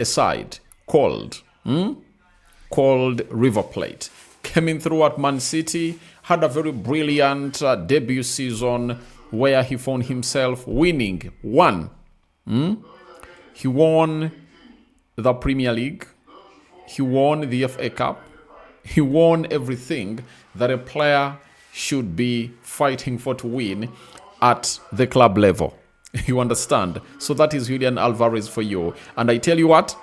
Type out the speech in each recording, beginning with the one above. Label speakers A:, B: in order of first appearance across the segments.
A: a side called River Plate. Came in through at Man City, had a very brilliant debut season where he found himself winning one. He won the Premier League. He won the FA Cup. He won everything that a player should be fighting for to win at the club level. You understand? So that is Julian Alvarez for you. And I tell you what,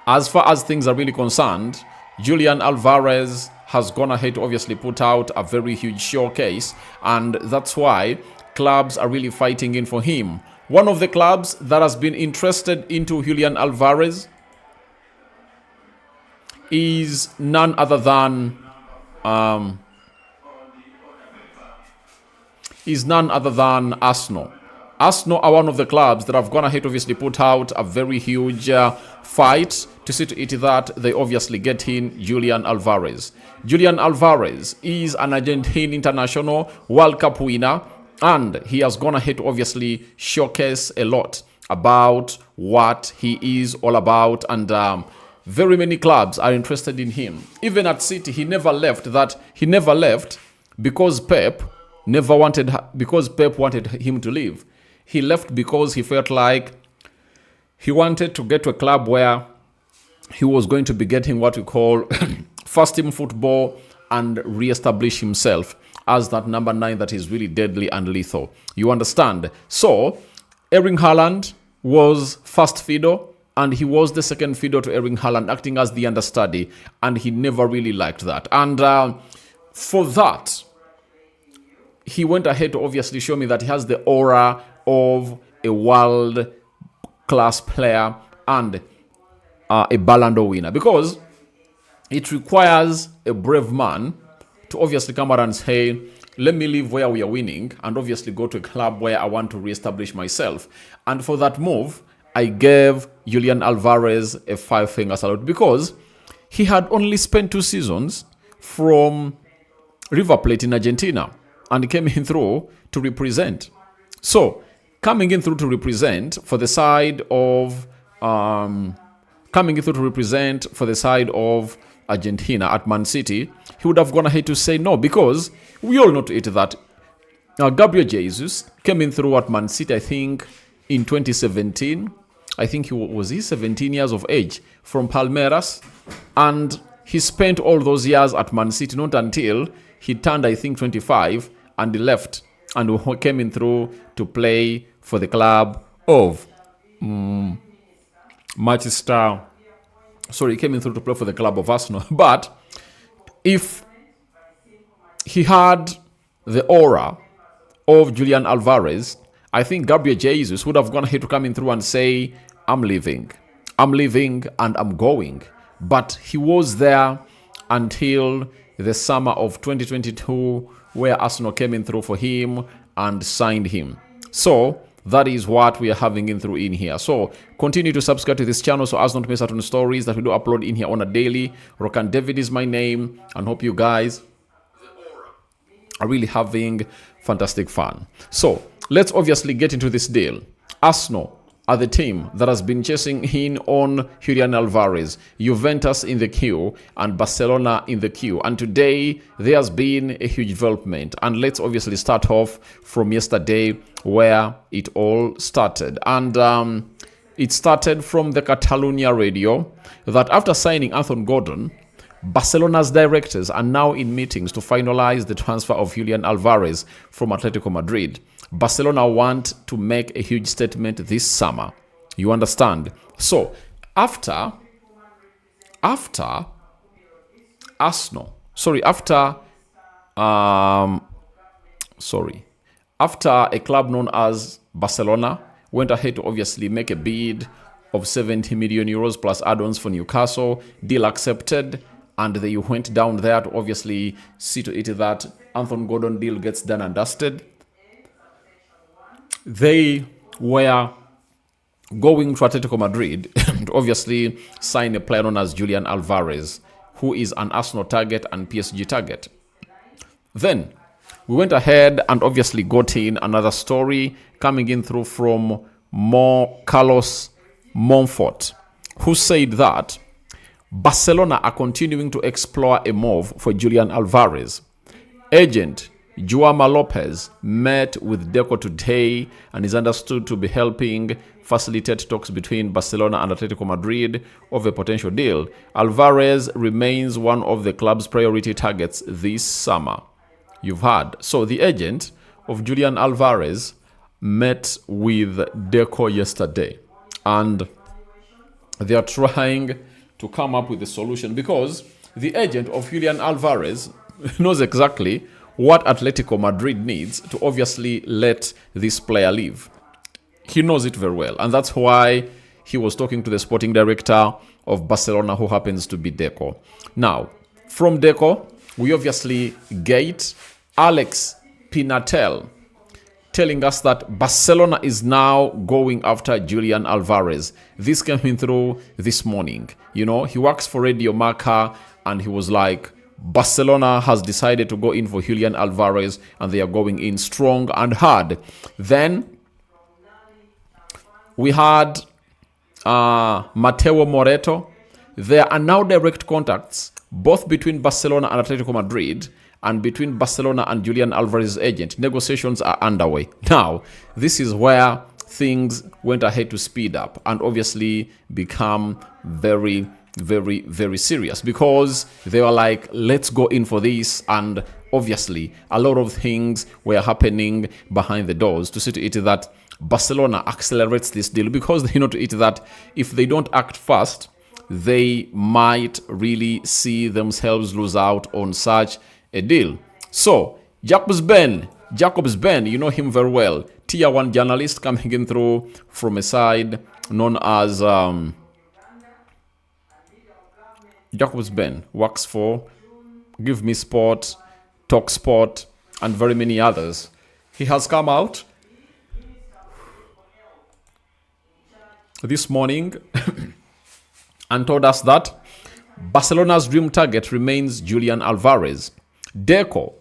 A: as far as things are really concerned, Julian Alvarez has gone ahead to obviously put out a very huge showcase, and that's why clubs are really fighting in for him. One of the clubs that has been interested into Julian Alvarez is none other than Arsenal. Arsenal are one of the clubs that have gone ahead to obviously put out a very huge fight to see to it that they obviously get in Julian Alvarez. Julian Alvarez is an Argentine international World Cup winner, and he has gone ahead to obviously showcase a lot about what he is all about, and very many clubs are interested in him. Even at City, he never left because Pep wanted him to leave. He left because he felt like he wanted to get to a club where he was going to be getting what we call first team football and re-establish himself as that number 9 that is really deadly and lethal. You understand? So, Erling Haaland was first fiddle, and he was the second fiddle to Erling Haaland, acting as the understudy, and he never really liked that. And for that, he went ahead to obviously show me that he has the aura of a world-class player and a Ballon d'Or winner, because it requires a brave man to obviously come out and say, let me leave where we are winning and obviously go to a club where I want to re-establish myself. And for that move, I gave Julian Alvarez a 5-finger salute, because he had only spent 2 seasons from River Plate in Argentina and came in through to represent. So, coming in through to represent for the side of Argentina at Man City, he would have gone ahead to say no, because we all know to it that Gabriel Jesus came in through at Man City, I think, in 2017. I think he was 17 years of age from Palmeiras, and he spent all those years at Man City, not until he turned, I think, 25, and he left and came in through to play for the club of Manchester. Sorry, he came in through to play for the club of Arsenal. But if he had the aura of Julian Alvarez, I think Gabriel Jesus would have gone ahead to come in through and say, I'm leaving and I'm going. But he was there until the summer of 2022, where Arsenal came in through for him and signed him. So that is what we are having in through in here. So continue to subscribe to this channel so as not to miss out on stories that we do upload in here on a daily. Rokani David is my name, and hope you guys are really having fantastic fun. So let's obviously get into this deal. Arsenal are the team that has been chasing in on Julian Alvarez, Juventus in the queue, and Barcelona in the queue. And today, there has been a huge development. And let's obviously start off from yesterday, where it all started. And it started from the Catalonia radio, that after signing Anthony Gordon, Barcelona's directors are now in meetings to finalize the transfer of Julian Alvarez from Atletico Madrid. Barcelona want to make a huge statement this summer. You understand? So, after a club known as Barcelona went ahead to obviously make a bid of 70 million euros plus add-ons for Newcastle, deal accepted, and they went down there to obviously see to it that Anthony Gordon deal gets done and dusted. They were going to Atletico Madrid to obviously sign a player known as Julian Alvarez, who is an Arsenal target and PSG target. Then we went ahead and obviously got in another story coming in through from Carlos Montfort, who said that Barcelona are continuing to explore a move for Julian Alvarez. Agent Juama Lopez met with Deco today and is understood to be helping facilitate talks between Barcelona and Atletico Madrid of a potential deal. Alvarez remains one of the club's priority targets this summer. You've heard. So the agent of Julian Alvarez met with Deco yesterday, and they are trying to come up with a solution because the agent of Julian Alvarez knows exactly what Atletico Madrid needs to obviously let this player leave. He knows it very well, and that's why he was talking to the sporting director of Barcelona, who happens to be Deco. Now, from Deco, we obviously get Alex Pinatel telling us that Barcelona is now going after Julian Alvarez. This came in through this morning. You know, he works for Radio Marca, and he was like, Barcelona has decided to go in for Julian Alvarez, and they are going in strong and hard. Then we had Mateo Moreto. There are now direct contacts both between Barcelona and Atletico Madrid, and between Barcelona and Julian Alvarez's agent. Negotiations are underway. Now, this is where things went ahead to speed up and obviously become very, very, very serious, because they were like, let's go in for this. And obviously, a lot of things were happening behind the doors to see to it that Barcelona accelerates this deal, because they know to it that if they don't act fast, they might really see themselves lose out on such a deal. So, Jacobs Ben, you know him very well. Tier 1 journalist coming in through from a side known as Jacobs Ben, works for Give Me Sport, Talk Sport, and very many others. He has come out this morning and told us that Barcelona's dream target remains Julian Alvarez. Deco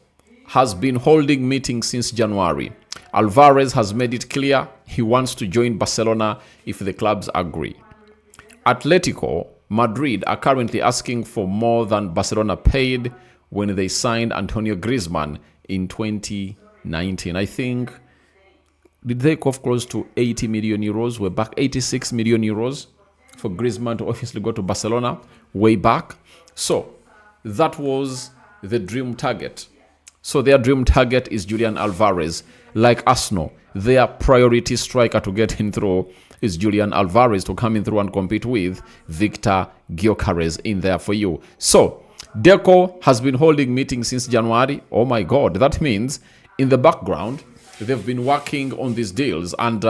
A: has been holding meetings since January. Alvarez has made it clear he wants to join Barcelona if the clubs agree. Atletico Madrid are currently asking for more than Barcelona paid when they signed Antonio Griezmann in 2019. I think, did they cough close to 80 million euros? We're back 86 million euros for Griezmann to obviously go to Barcelona way back. So that was the dream target. So their dream target is Julian Alvarez. Like Arsenal, their priority striker to get in through is Julian Alvarez to come in through and compete with Victor Gyökeres in there for you. So Deco has been holding meetings since January. Oh my God, that means in the background they've been working on these deals, and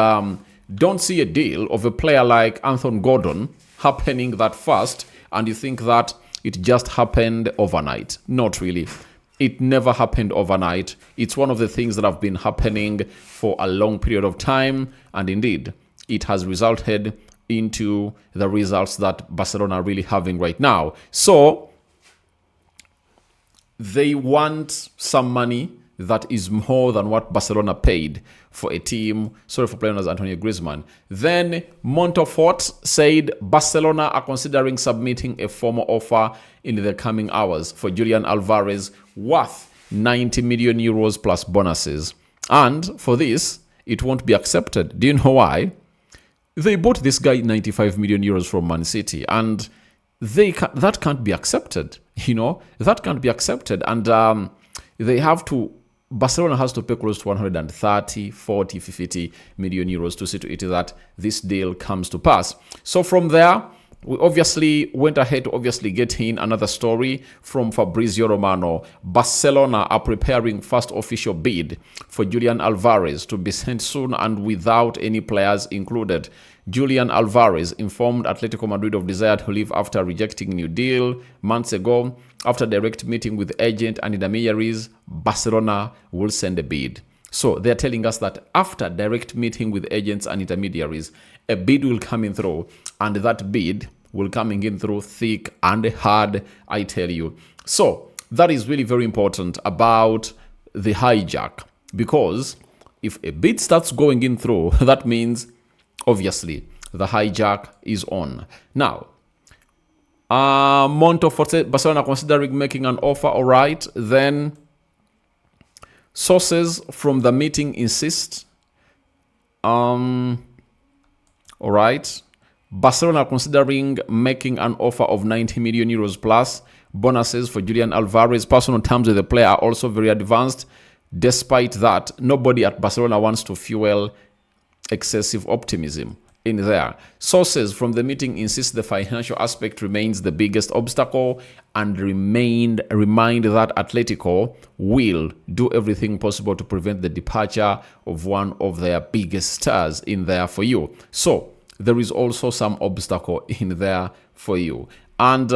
A: don't see a deal of a player like Anthony Gordon happening that fast, and you think that it just happened overnight. Not really. It never happened overnight. It's one of the things that have been happening for a long period of time, and indeed, it has resulted into the results that Barcelona are really having right now. So, they want some money that is more than what Barcelona paid for a team, sorry for playing as Antonio Griezmann. Then Montfort said Barcelona are considering submitting a formal offer in the coming hours for Julian Alvarez worth 90 million euros plus bonuses. And for this, it won't be accepted. Do you know why? They bought this guy 95 million euros from Man City, and that can't be accepted. You know, that can't be accepted. And they have to, Barcelona has to pay close to 130, 40, 50 million euros to see to it that this deal comes to pass. So from there, we obviously went ahead to obviously get in another story from Fabrizio Romano. Barcelona are preparing first official bid for Julian Alvarez to be sent soon and without any players included. Julian Alvarez informed Atletico Madrid of desire to leave after rejecting new deal months ago. After direct meeting with agent and intermediaries, Barcelona will send a bid. So they're telling us that after direct meeting with agents and intermediaries, a bid will come in through, and that bid will coming in through thick and hard, I tell you. So that is really very important about the hijack, because if a bid starts going in through, that means obviously the hijack is on. Now, Monto Forte, Barcelona considering making an offer, all right. Then sources from the meeting insist, all right. Barcelona considering making an offer of 90 million euros plus bonuses for Julian Alvarez. Personal terms with the player are also very advanced. Despite that, nobody at Barcelona wants to fuel excessive optimism in there. Sources from the meeting insist the financial aspect remains the biggest obstacle and remind that Atletico will do everything possible to prevent the departure of one of their biggest stars in there for you. So there is also some obstacle in there for you. And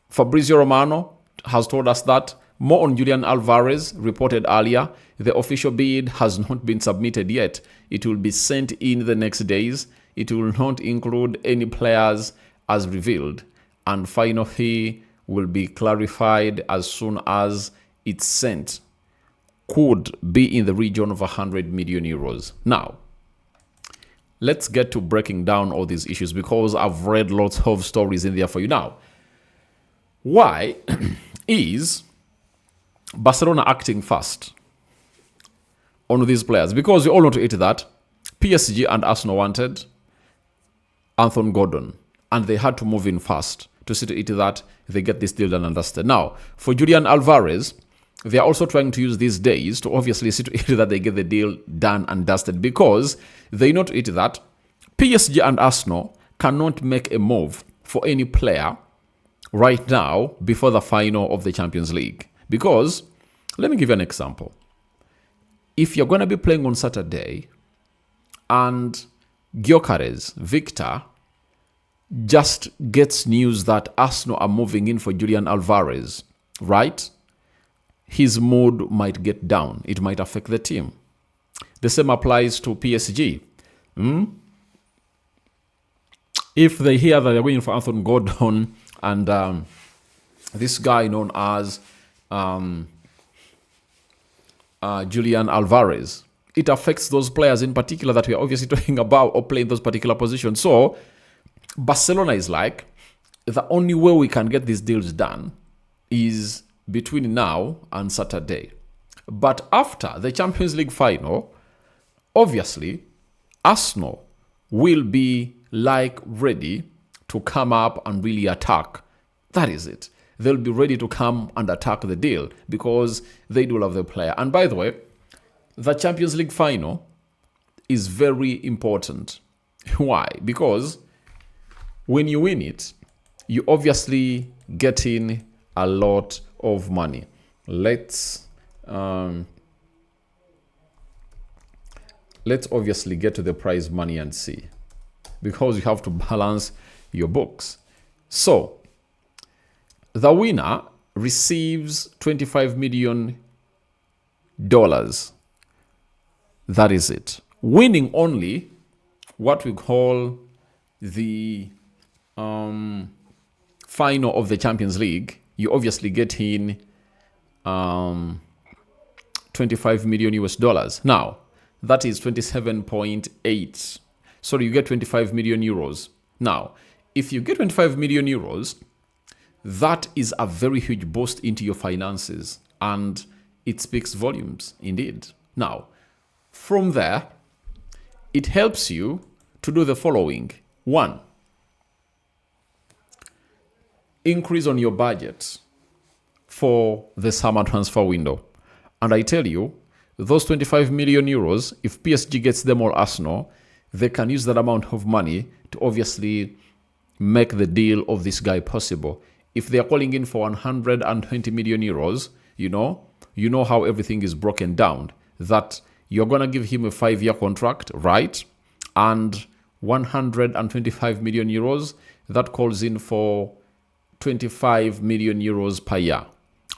A: Fabrizio Romano has told us that more on Julian Alvarez, reported earlier. The official bid has not been submitted yet. It will be sent in the next days. It will not include any players as revealed. And final fee will be clarified as soon as it's sent. Could be in the region of 100 million euros. Now, let's get to breaking down all these issues because I've read lots of stories in there for you. Now, why is Barcelona acting fast on these players? Because we all know to it that PSG and Arsenal wanted Anthony Gordon, and they had to move in fast to see to it that they get this deal done and dusted. Now, for Julian Alvarez, they are also trying to use these days to obviously see to it that they get the deal done and dusted because they know to it that PSG and Arsenal cannot make a move for any player right now before the final of the Champions League. Because, let me give you an example. If you're going to be playing on Saturday and Gyökeres, Victor, just gets news that Arsenal are moving in for Julian Alvarez, right? His mood might get down. It might affect the team. The same applies to PSG. If they hear that they're going for Anthony Gordon and this guy known as Julian Alvarez, it affects those players in particular that we are obviously talking about or playing those particular positions. So Barcelona is like, the only way we can get these deals done is between now and Saturday. But after the Champions League final, obviously, Arsenal will be like ready to come up and really attack. That is it. They'll be ready to come and attack the deal because they do love the player. And by the way, the Champions League final is very important. Why? Because when you win it, you obviously get in a lot of money. Let's obviously get to the prize money and see, because you have to balance your books. So the winner receives $25 million. That is it. Winning only what we call the final of the Champions League, you obviously get in $25 million US. Now, that is 27.8. Sorry, you get 25 million euros. Now, if you get 25 million euros, that is a very huge boost into your finances, and it speaks volumes indeed. Now, from there, it helps you to do the following. 1, increase on your budget for the summer transfer window. And I tell you, those 25 million euros, if PSG gets them or Arsenal, they can use that amount of money to obviously make the deal of this guy possible. If they are calling in for 120 million euros, you know how everything is broken down. That you're going to give him a 5-year contract, right? And 125 million euros, that calls in for 25 million euros per year.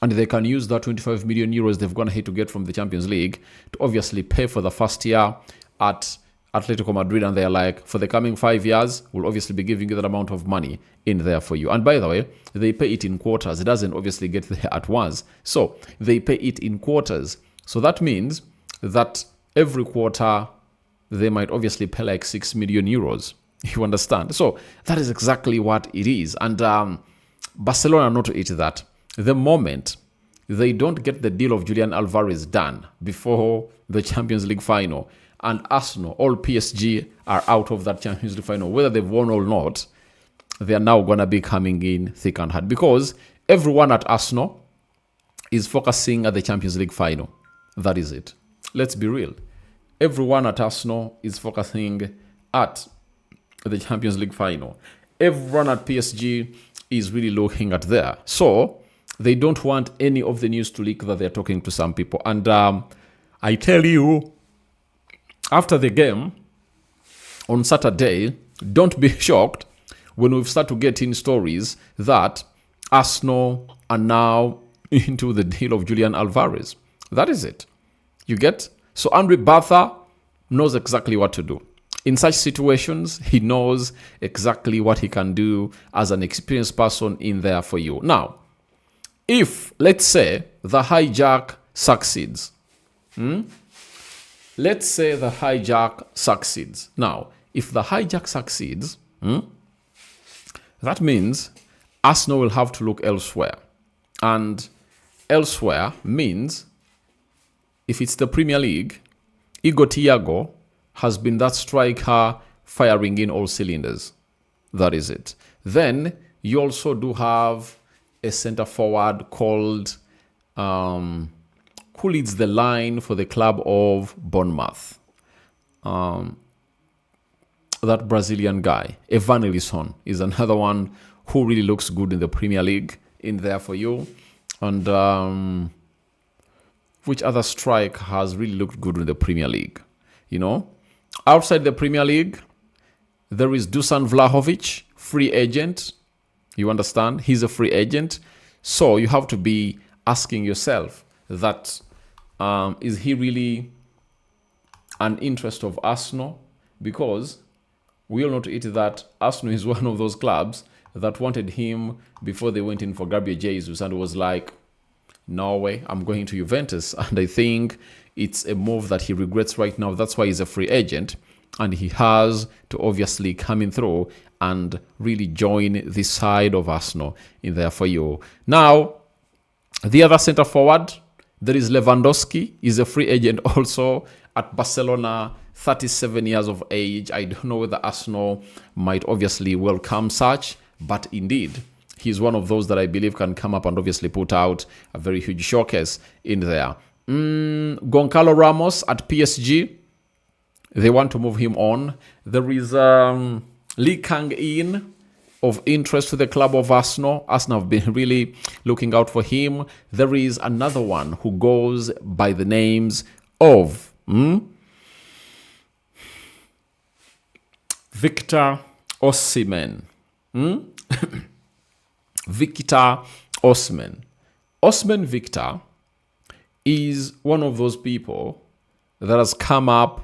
A: And they can use that 25 million euros they've gone ahead to get from the Champions League to obviously pay for the first year at Atletico Madrid. And they're like, for the coming 5 years, we'll obviously be giving you that amount of money in there for you. And by the way, they pay it in quarters. It doesn't obviously get there at once. So they pay it in quarters. So that means that every quarter they might obviously pay like 6 million euros. You understand? So that is exactly what it is. And Barcelona not to eat that. The moment they don't get the deal of Julian Alvarez done before the Champions League final, and Arsenal, all PSG are out of that Champions League final, whether they've won or not, they are now going to be coming in thick and hard, because everyone at Arsenal is focusing at the Champions League final. That is it. Let's be real. Everyone at Arsenal is focusing at the Champions League final. Everyone at PSG is really looking at there. So they don't want any of the news to leak that they're talking to some people. And I tell you, after the game on Saturday, don't be shocked when we start to get in stories that Arsenal are now into the deal of Julian Alvarez. That is it. You get? So Andre Bartha knows exactly what to do. In such situations, he knows exactly what he can do as an experienced person in there for you. Now, if, let's say, the hijack succeeds. Let's say the hijack succeeds. Now, if the hijack succeeds, that means Arsenal will have to look elsewhere. And elsewhere means, if it's the Premier League, Igor Thiago has been that striker firing in all cylinders. That is it. Then you also do have a centre forward called, who leads the line for the club of Bournemouth. That Brazilian guy, Evanilson, is another one who really looks good in the Premier League in there for you. And which other strike has really looked good in the Premier League? You know, outside the Premier League, there is Dusan Vlahovic, free agent. You understand? He's a free agent. So you have to be asking yourself that, is he really an interest of Arsenal? Because we all know to it that Arsenal is one of those clubs that wanted him before they went in for Gabriel Jesus, and was like, no way, I'm going to Juventus. And I think it's a move that he regrets right now. That's why he's a free agent. And he has to obviously come in through and really join this side of Arsenal in there for you. Now, the other centre forward, there is Lewandowski. He's a free agent also at Barcelona, 37 years of age. I don't know whether Arsenal might obviously welcome such, but indeed, he's one of those that I believe can come up and obviously put out a very huge showcase in there. Goncalo Ramos at PSG. They want to move him on. There is Lee Kang-in of interest to the club of Arsenal. Arsenal have been really looking out for him. There is another one who goes by the names of Victor Osimhen. Victor Osimhen. Osimhen Victor is one of those people that has come up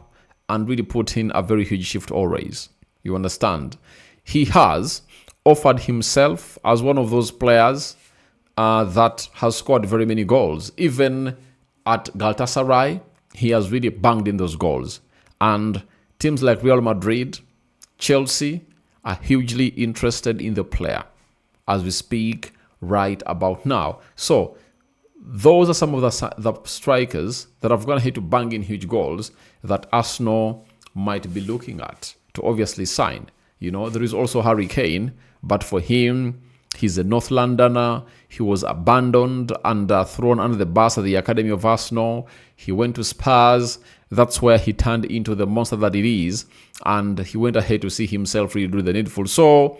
A: and really put in a very huge shift always. You understand? He has offered himself as one of those players that has scored very many goals. Even at Galatasaray, he has really banged in those goals. And teams like Real Madrid, Chelsea are hugely interested in the player as we speak right about now. So those are some of the strikers that have gone ahead to bang in huge goals that Arsenal might be looking at to obviously sign. You know, there is also Harry Kane, but for him, he's a North Londoner. He was abandoned and thrown under the bus at the Academy of Arsenal. He went to Spurs. That's where he turned into the monster that it is, and he went ahead to see himself really do the needful. So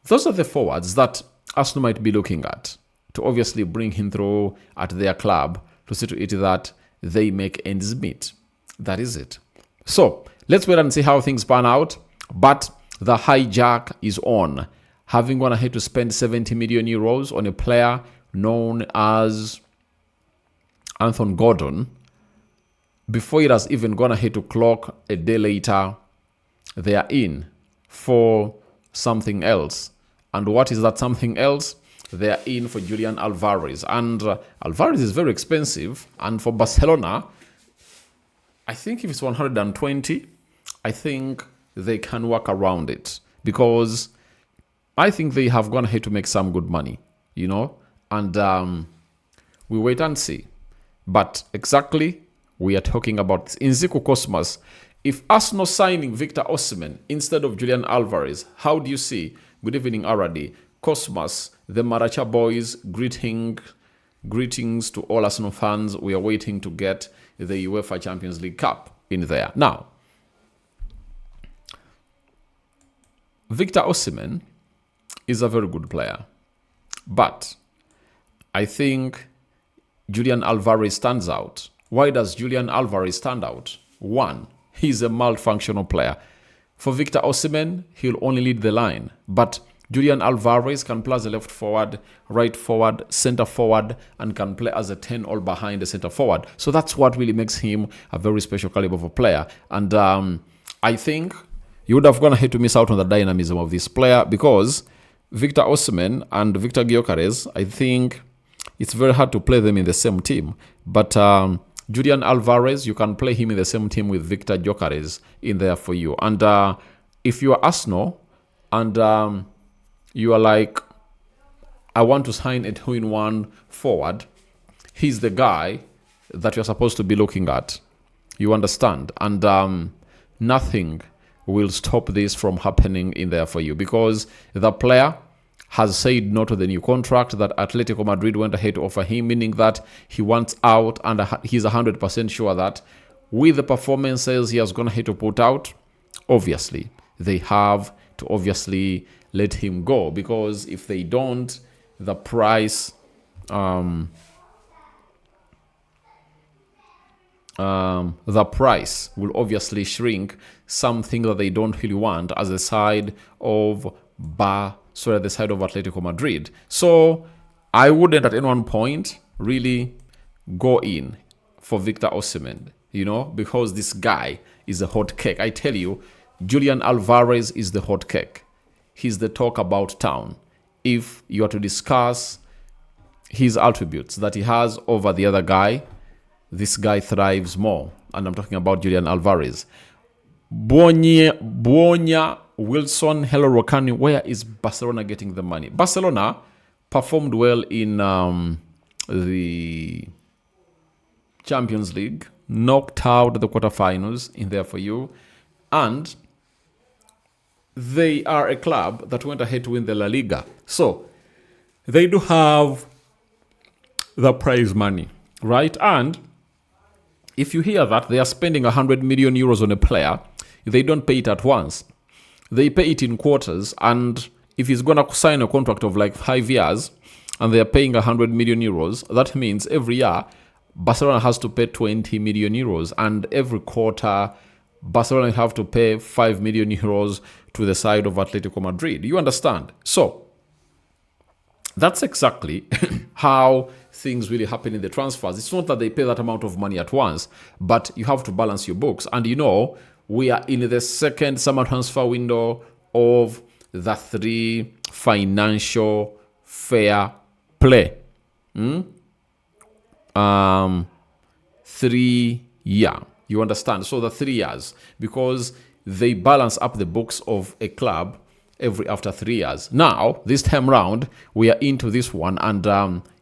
A: those are the forwards that Arsenal might be looking at to obviously bring him through at their club to see to it that they make ends meet. That is it. So let's wait and see how things pan out. But the hijack is on. Having gone ahead to spend 70 million euros on a player known as Anthony Gordon, before it has even gone ahead to clock a day later, they are in for something else. And what is that something else? They are in for Julian Alvarez. And Alvarez is very expensive. And for Barcelona, I think if it's 120, I think they can work around it because I think they have gone ahead to make some good money, and we wait and see. But exactly, we are talking about this. Inziku Cosmas, if Arsenal signing Victor Osimhen instead of Julian Alvarez, how do you see? Good evening, Aradi. Cosmas, the Maracha boys, greetings to all Arsenal fans. We are waiting to get the UEFA Champions League Cup in there. Now, Victor Osimhen is a very good player, but I think Julian Alvarez stands out. Why does Julian Alvarez stand out? One, he's a multifunctional player. For Victor Osimhen, he'll only lead the line, but Julian Alvarez can play as a left forward, right forward, center forward, and can play as a 10 all behind the center forward. So that's what really makes him a very special caliber of a player. And I think you would have gone ahead to miss out on the dynamism of this player because Victor Osimhen and Victor Gyökeres, I think it's very hard to play them in the same team. But Julian Alvarez, you can play him in the same team with Victor Gyökeres in there for you. And if you are Arsenal and you are like, I want to sign a 2-in-1 forward, he's the guy that you're supposed to be looking at. You understand? And nothing will stop this from happening in there for you because the player has said no to the new contract that Atletico Madrid went ahead to offer him, meaning that he wants out, and he's 100% sure that with the performances he has gone ahead to put out, obviously, they have to obviously let him go because if they don't, the price will obviously shrink, something that they don't really want as a side of the side of Atletico Madrid. So I wouldn't at any one point really go in for Victor Osimhen, because this guy is a hot cake. I tell you, Julian Alvarez is the hot cake. He's the talk about town. If you are to discuss his attributes that he has over the other guy, this guy thrives more. And I'm talking about Julian Alvarez. Buonya Wilson, hello Rokani. Where is Barcelona getting the money? Barcelona performed well in the Champions League, knocked out the quarterfinals in there for you, and they are a club that went ahead to win the La Liga. So they do have the prize money, right? And if you hear that they are spending 100 million euros on a player, they don't pay it at once. They pay it in quarters, and if he's going to sign a contract of like 5 years and they are paying 100 million euros, that means every year Barcelona has to pay 20 million euros, and every quarter Barcelona have to pay 5 million euros to the side of Atletico Madrid. You understand? So that's exactly how things really happen in the transfers. It's not that they pay that amount of money at once, but you have to balance your books. And we are in the second summer transfer window of the 3 financial fair play. 3 year. You understand? So the 3 years, because they balance up the books of a club after 3 years. Now, this time round, we are into this one, and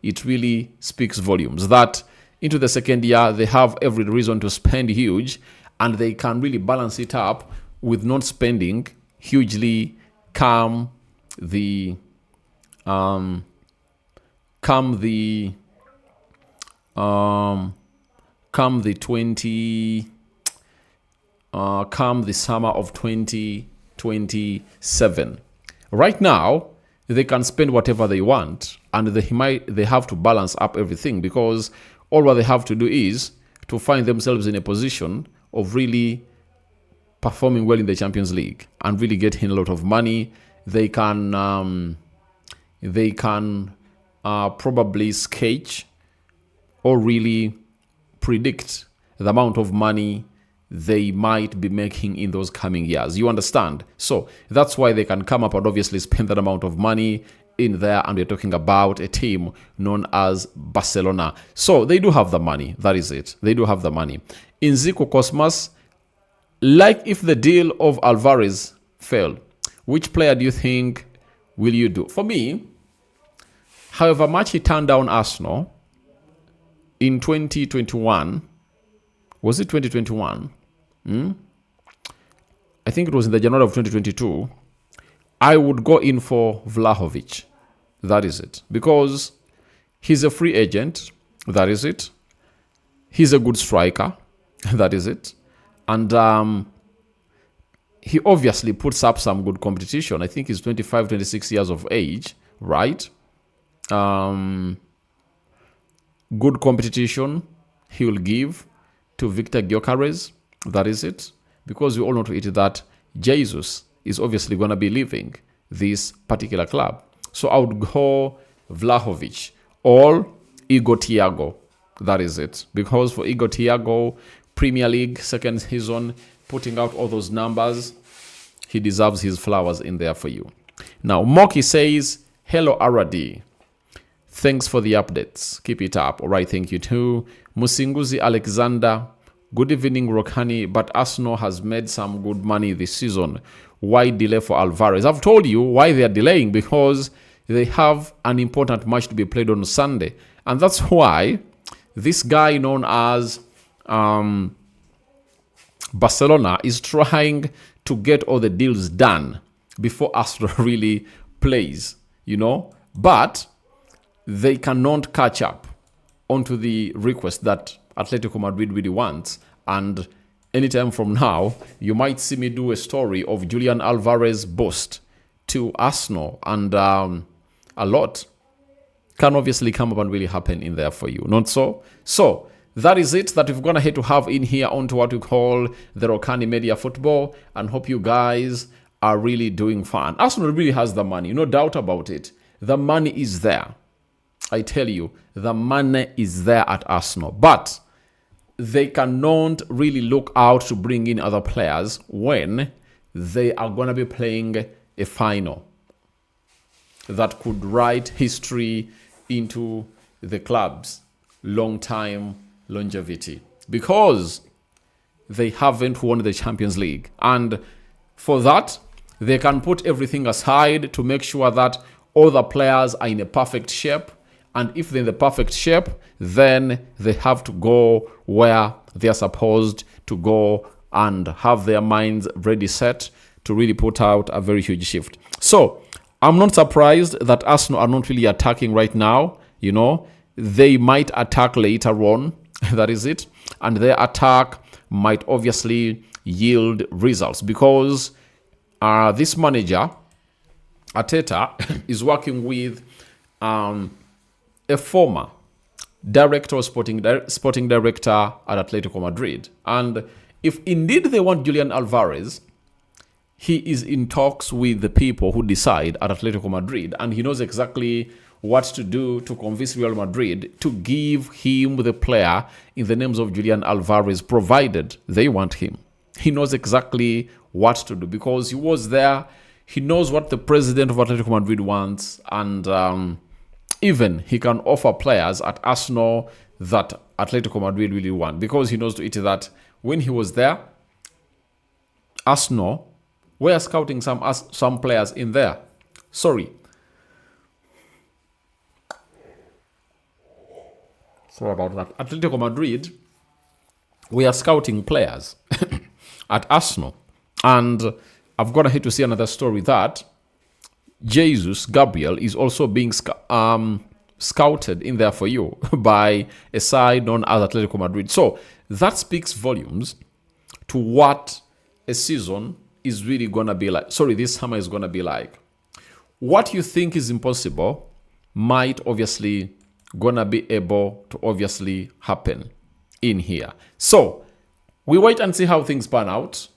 A: it really speaks volumes that into the second year, they have every reason to spend huge, and they can really balance it up with not spending hugely come the 20 come the summer of 2027. Right now, they can spend whatever they want, and they have to balance up everything, because all what they have to do is to find themselves in a position of really performing well in the Champions League and really getting a lot of money. They can probably sketch or really predict the amount of money they might be making in those coming years. You understand? So that's why they can come up and obviously spend that amount of money in there, and we're talking about a team known as Barcelona. So they do have the money. That is it. They do have the money. In Zico Cosmas, Like if the deal of Alvarez failed, which player do you think will you do? For me, however much he turned down Arsenal in 2021, was it 2021? I think it was in the January of 2022. I would go in for Vlahovic. That is it. Because he's a free agent. That is it. He's a good striker. That is it. And he obviously puts up some good competition. I think he's 25, 26 years of age, right? Good competition he will give to Victor Gyökeres. That is it. Because we all know to it that Jesus is obviously going to be leaving this particular club. So I would go Vlahovic or Igor Thiago. That is it. Because for Igor Thiago, Premier League, second season, putting out all those numbers, he deserves his flowers in there for you. Now, Moki says, hello, RD. Thanks for the updates. Keep it up. All right, thank you too. Musinguzi Alexander, good evening, Rokani, but Arsenal has made some good money this season. Why delay for Alvarez? I've told you why they are delaying, because they have an important match to be played on Sunday. And that's why this guy known as Barcelona is trying to get all the deals done before Arsenal really plays, you know. But they cannot catch up onto the request that Atletico Madrid really wants. And anytime from now, you might see me do a story of Julian Alvarez boost to Arsenal. And a lot can obviously come up and really happen in there for you. Not so? So, that is it that we've gone ahead to have in here onto what we call the Rokani Media Football. And hope you guys are really doing fun. Arsenal really has the money. No doubt about it. The money is there. I tell you, the money is there at Arsenal. But they cannot really look out to bring in other players when they are going to be playing a final that could write history into the club's long-time longevity, because they haven't won the Champions League. And for that, they can put everything aside to make sure that all the players are in a perfect shape. And if they're in the perfect shape, then they have to go where they're supposed to go and have their minds ready set to really put out a very huge shift. So I'm not surprised that Arsenal are not really attacking right now. You know, they might attack later on. That is it. And their attack might obviously yield results, because this manager, Arteta, is working with a former director or sporting director at Atletico Madrid. And if indeed they want Julian Alvarez, he is in talks with the people who decide at Atletico Madrid, and he knows exactly what to do to convince Real Madrid to give him the player in the names of Julian Alvarez, provided they want him. He knows exactly what to do because he was there. He knows what the president of Atletico Madrid wants, and even he can offer players at Arsenal that Atletico Madrid really want, because he knows to it that when he was there, Arsenal were scouting some players in there. Sorry about that. Atletico Madrid, we are scouting players at Arsenal. And I've got ahead to see another story that Jesus Gabriel is also being scouted in there for you by a side known as Atletico Madrid. So that speaks volumes to what a season is really going to be like. Sorry, this summer is going to be like. What you think is impossible might obviously gonna be able to obviously happen in here. So we wait and see how things pan out.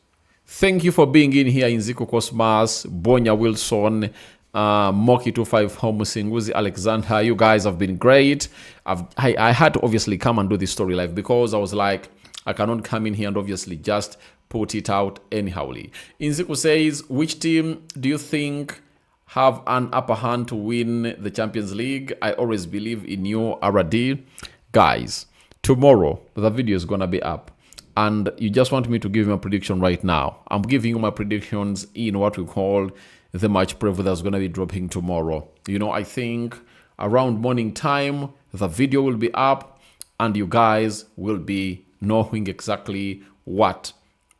A: Thank you for being in here, Inziku Cosmas, Bonya Wilson, Moki25, Homusinguzi, Alexander. You guys have been great. I had to obviously come and do this story live because I was like, I cannot come in here and obviously just put it out anyhowly. Inziku says, which team do you think have an upper hand to win the Champions League? I always believe in you, RD. Guys, tomorrow the video is gonna be up. and you just want me to give you a prediction right now, I'm giving you my predictions in what we call the match preview that's going to be dropping tomorrow. I think around morning time, the video will be up and you guys will be knowing exactly what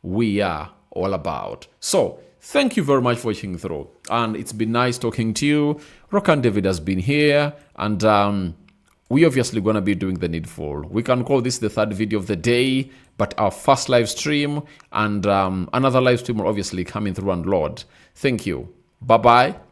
A: we are all about. So, thank you very much for watching through. And it's been nice talking to you. Rokani David has been here. And we obviously going to be doing the needful. We can call this the third video of the day, but our first live stream and another live stream will obviously coming through and load. Thank you. Bye-bye.